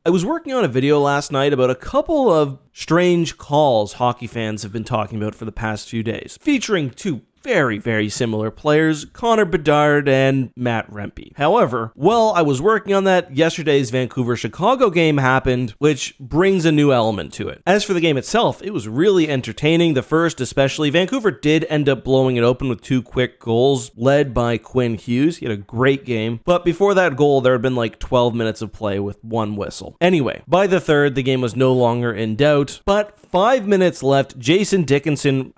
I was working on a video last night about a couple of strange calls hockey fans have been talking about for the past few days, featuring two very similar players, Connor Bedard and Matt Rempe. However, while I was working on that, yesterday's Vancouver-Chicago game happened, which brings a new element to it. As for the game itself, it was really entertaining. The first especially, Vancouver did end up blowing it open with 2 quick goals, led by Quinn Hughes. He had a great game, but before that goal, there had been like 12 minutes of play with 1 whistle. Anyway, by the third, the game was no longer in doubt, but 5 minutes left, Jason Dickinson,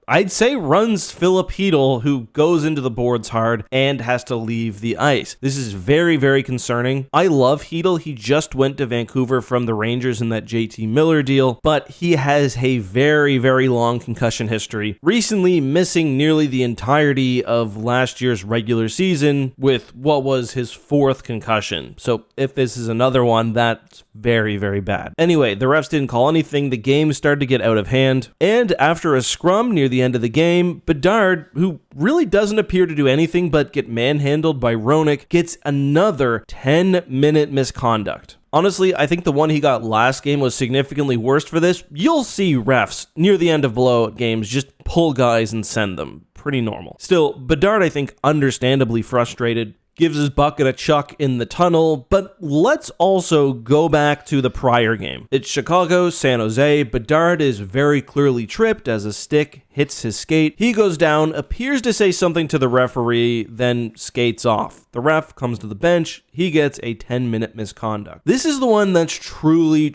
I'd say runs Philip Hedl, who goes into the boards hard and has to leave the ice. This is very concerning. I love Hedl. He just went to Vancouver from the Rangers in that JT Miller deal, but he has a very long concussion history, recently missing nearly the entirety of last year's regular season with what was his 4th concussion. So if this is another one, that's very bad. Anyway, the refs didn't call anything. The game started to get out of hand, and after a scrum near the end of the game, Bedard, who really doesn't appear to do anything but get manhandled by Roenick, gets another 10-minute misconduct. Honestly, I think the one he got last game was significantly worse for this. You'll see refs near the end of blowout games just pull guys and send them. Pretty normal. Still, Bedard, I think, understandably frustrated, gives his bucket a chuck in the tunnel, but let's also go back to the prior game. It's Chicago, San Jose. Bedard is very clearly tripped as a stick hits his skate. He goes down, appears to say something to the referee, then skates off. The ref comes to the bench. He gets a 10-minute misconduct. This is the one that's truly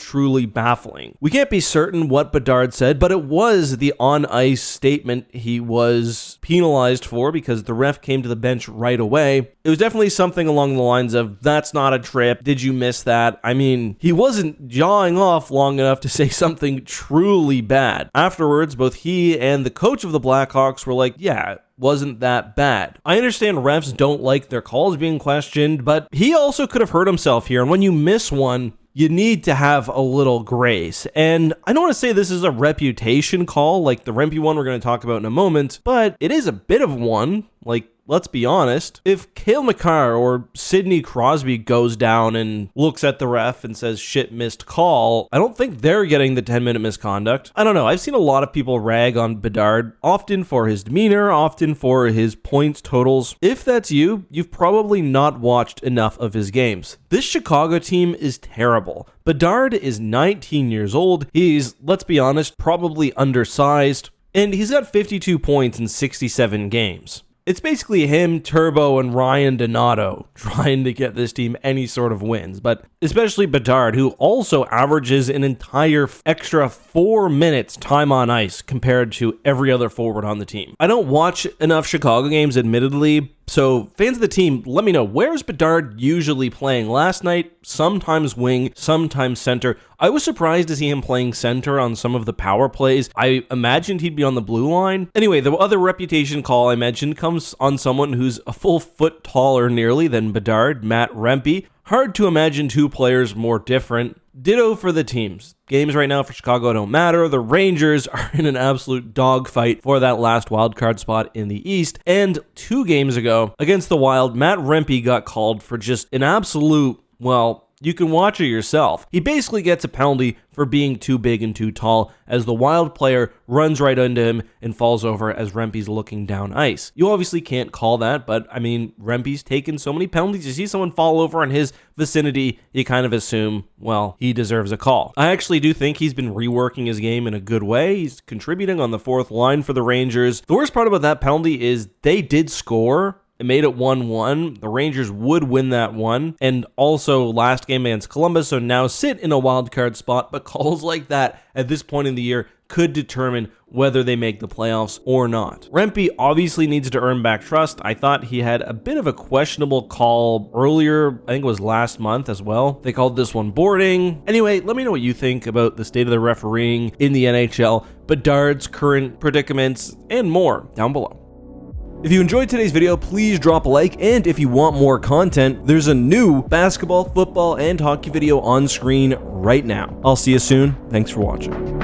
baffling. We can't be certain what Bedard said, but it was the on-ice statement he was penalized for because the ref came to the bench right away. It was definitely something along the lines of, "That's not a trip. Did you miss that?" I mean, he wasn't jawing off long enough to say something truly bad. Afterwards, both he and the coach of the Blackhawks were like, "Yeah, wasn't that bad." I understand refs don't like their calls being questioned, but he also could have hurt himself here. And when you miss one, you need to have a little grace. And I don't want to say this is a reputation call like the Rempe one we're going to talk about in a moment, but it is a bit of one. Like, let's be honest, if Cale Makar or Sidney Crosby goes down and looks at the ref and says, "Shit, missed call," I don't think they're getting the 10-minute misconduct. I don't know. I've seen a lot of people rag on Bedard, often for his demeanor, often for his points totals. If that's you, you've probably not watched enough of his games. This Chicago team is terrible. Bedard is 19 years old. He's, let's be honest, probably undersized, and he's got 52 points in 67 games. It's basically him, Turbo, and Ryan Donato trying to get this team any sort of wins, but especially Bedard, who also averages an entire extra 4 minutes time on ice compared to every other forward on the team. I don't watch enough Chicago games, admittedly, so fans of the team, let me know, where's Bedard usually playing? Last night, sometimes wing, sometimes center. I was surprised to see him playing center on some of the power plays. I imagined he'd be on the blue line. Anyway, the other reputation call I mentioned comes on someone who's a full foot taller nearly than Bedard, Matt Rempe. Hard to imagine two players more different. Ditto for the teams. Games right now for Chicago don't matter. The Rangers are in an absolute dogfight for that last wildcard spot in the East. And 2 games ago, against the Wild, Matt Rempe got called for just an absolute, well, you can watch it yourself. He basically gets a penalty for being too big and too tall as the Wild player runs right into him and falls over as Rempe's looking down ice. You obviously can't call that, but I mean, Rempe's taken so many penalties. You see someone fall over in his vicinity, you kind of assume, well, he deserves a call. I actually do think he's been reworking his game in a good way. He's contributing on the 4th line for the Rangers. The worst part about that penalty is they did score. It made it 1-1. The Rangers would win that one. And also last game against Columbus, so now sit in a wild card spot. But calls like that at this point in the year could determine whether they make the playoffs or not. Rempe obviously needs to earn back trust. I thought he had a bit of a questionable call earlier. I think it was last month as well. They called this one boarding. Anyway, let me know what you think about the state of the refereeing in the NHL, Bedard's current predicaments, and more down below. If you enjoyed today's video, please drop a like, and if you want more content, there's a new basketball, football, and hockey video on screen right now. I'll see you soon. Thanks for watching.